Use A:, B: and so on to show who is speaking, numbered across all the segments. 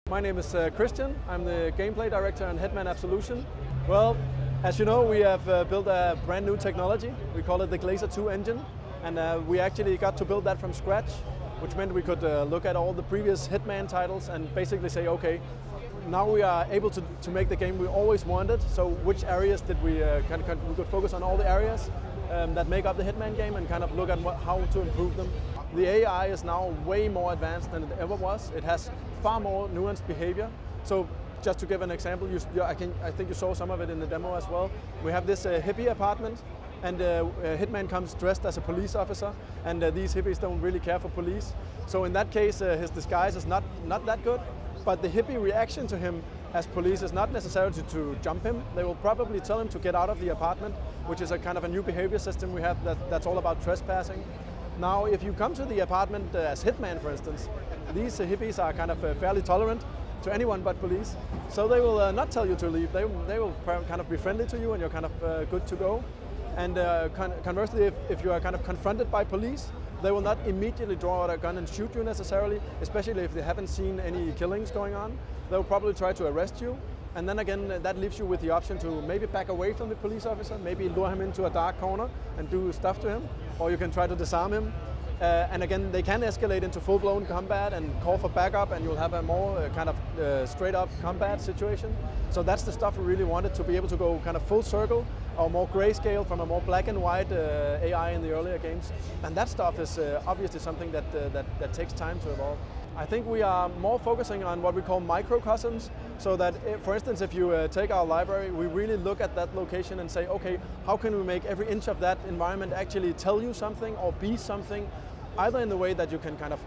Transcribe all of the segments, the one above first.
A: My name is Christian. I'm the gameplay director on Hitman Absolution. Well, as you know, we have built a brand new technology. We call it the Glazer 2 engine, and we actually got to build that from scratch, which meant we could look at all the previous Hitman titles and basically say, okay, now we are able to make the game we always wanted. So which areas did we we could focus on all the areas that make up the Hitman game and kind of look at how to improve them. The AI is now way more advanced than it ever was. It has far more nuanced behavior. So just to give an example, I think you saw some of it in the demo as well. We have this hippie apartment, and Hitman comes dressed as a police officer, and these hippies don't really care for police. So in that case, his disguise is not that good, but the hippie reaction to him as police is not necessarily to jump him. They will probably tell him to get out of the apartment, which is a kind of a new behavior system we have that's all about trespassing. Now, if you come to the apartment as Hitman, for instance, these hippies are kind of fairly tolerant to anyone but police. So they will not tell you to leave. They will kind of be friendly to you and you're kind of good to go. And conversely, if you are kind of confronted by police, they will not immediately draw out a gun and shoot you necessarily, especially if they haven't seen any killings going on. They'll probably try to arrest you. And then again, that leaves you with the option to maybe back away from the police officer, maybe lure him into a dark corner and do stuff to him, or you can try to disarm him. And again, they can escalate into full-blown combat and call for backup, and you'll have a more kind of straight-up combat situation. So that's the stuff we really wanted, to be able to go kind of full circle, or more grayscale from a more black and white AI in the earlier games. And that stuff is obviously something that takes time to evolve. I think we are more focusing on what we call microcosms, so that, for instance, if you take our library, we really look at that location and say, okay, how can we make every inch of that environment actually tell you something or be something, either in the way that you can kind of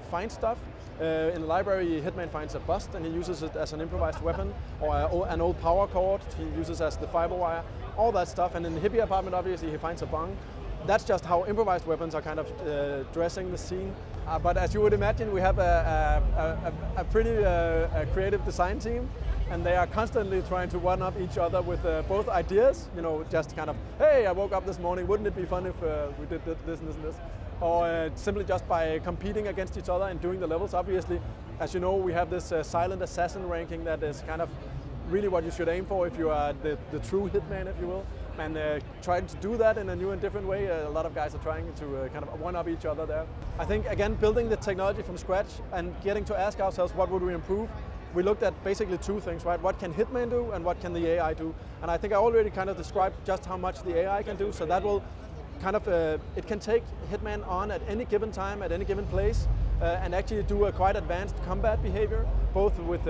A: find stuff. In the library, Hitman finds a bust and he uses it as an improvised weapon, or an old power cord he uses as the fiber wire, all that stuff. And in the hippie apartment, obviously, he finds a bong. That's just how improvised weapons are kind of dressing the scene. But as you would imagine, we have a pretty creative design team, and they are constantly trying to one-up each other with both ideas, you know, just kind of, hey, I woke up this morning, wouldn't it be fun if we did this and this and this? Or simply just by competing against each other and doing the levels. Obviously, as you know, we have this silent assassin ranking that is kind of really what you should aim for if you are the true Hitman, if you will. And trying to do that in a new and different way, a lot of guys are trying to kind of one-up each other there. I think, again, building the technology from scratch and getting to ask ourselves what would we improve, we looked at basically two things, right? What can Hitman do and what can the AI do? And I think I already kind of described just how much the AI can do, so that will kind of, it can take Hitman on at any given time, at any given place, and actually do a quite advanced combat behavior, both with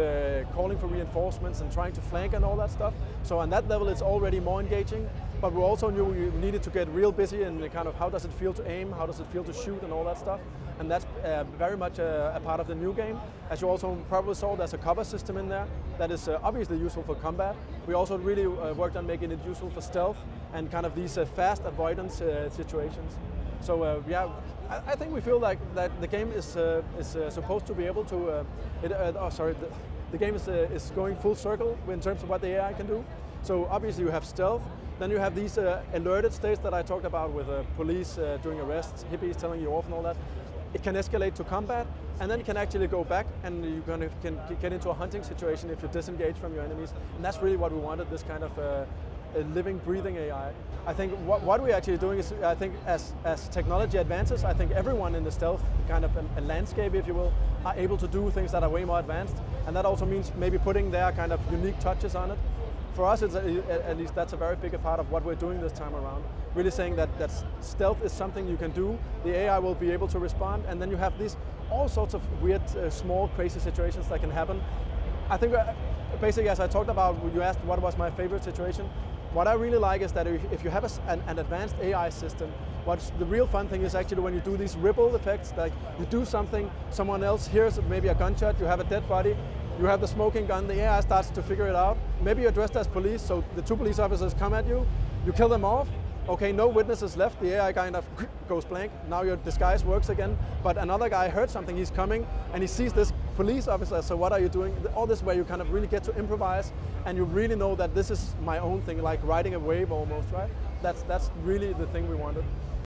A: calling for reinforcements and trying to flank and all that stuff. So on that level, it's already more engaging, but we also knew we needed to get real busy in the kind of how does it feel to aim, how does it feel to shoot and all that stuff. And that's very much a part of the new game. As you also probably saw, there's a cover system in there that is obviously useful for combat. We also really worked on making it useful for stealth and kind of these fast avoidance situations. So yeah, I think we feel like that the game is supposed to be able to. The game is going full circle in terms of what the AI can do. So obviously you have stealth. Then you have these alerted states that I talked about with police doing arrests, hippies telling you off and all that. It can escalate to combat, and then it can actually go back and you can get into a hunting situation if you disengage from your enemies. And that's really what we wanted, this kind of a living, breathing AI. I think what we're actually doing is, I think as technology advances, I think everyone in the stealth kind of a landscape, if you will, are able to do things that are way more advanced. And that also means maybe putting their kind of unique touches on it. For us, at least that's a very big part of what we're doing this time around. Really saying that stealth is something you can do, the AI will be able to respond, and then you have these all sorts of weird, small, crazy situations that can happen. I think basically, as I talked about, you asked what was my favorite situation. What I really like is that if you have an advanced AI system, what's the real fun thing is actually when you do these ripple effects, like you do something, someone else hears maybe a gunshot, you have a dead body, you have the smoking gun, the AI starts to figure it out. Maybe you're dressed as police, so the two police officers come at you, you kill them off, okay, no witnesses left, the AI kind of goes blank, now your disguise works again, but another guy heard something, he's coming, and he sees this police officer, so what are you doing? All this where you kind of really get to improvise, and you really know that this is my own thing, like riding a wave almost, right? That's really the thing we wanted.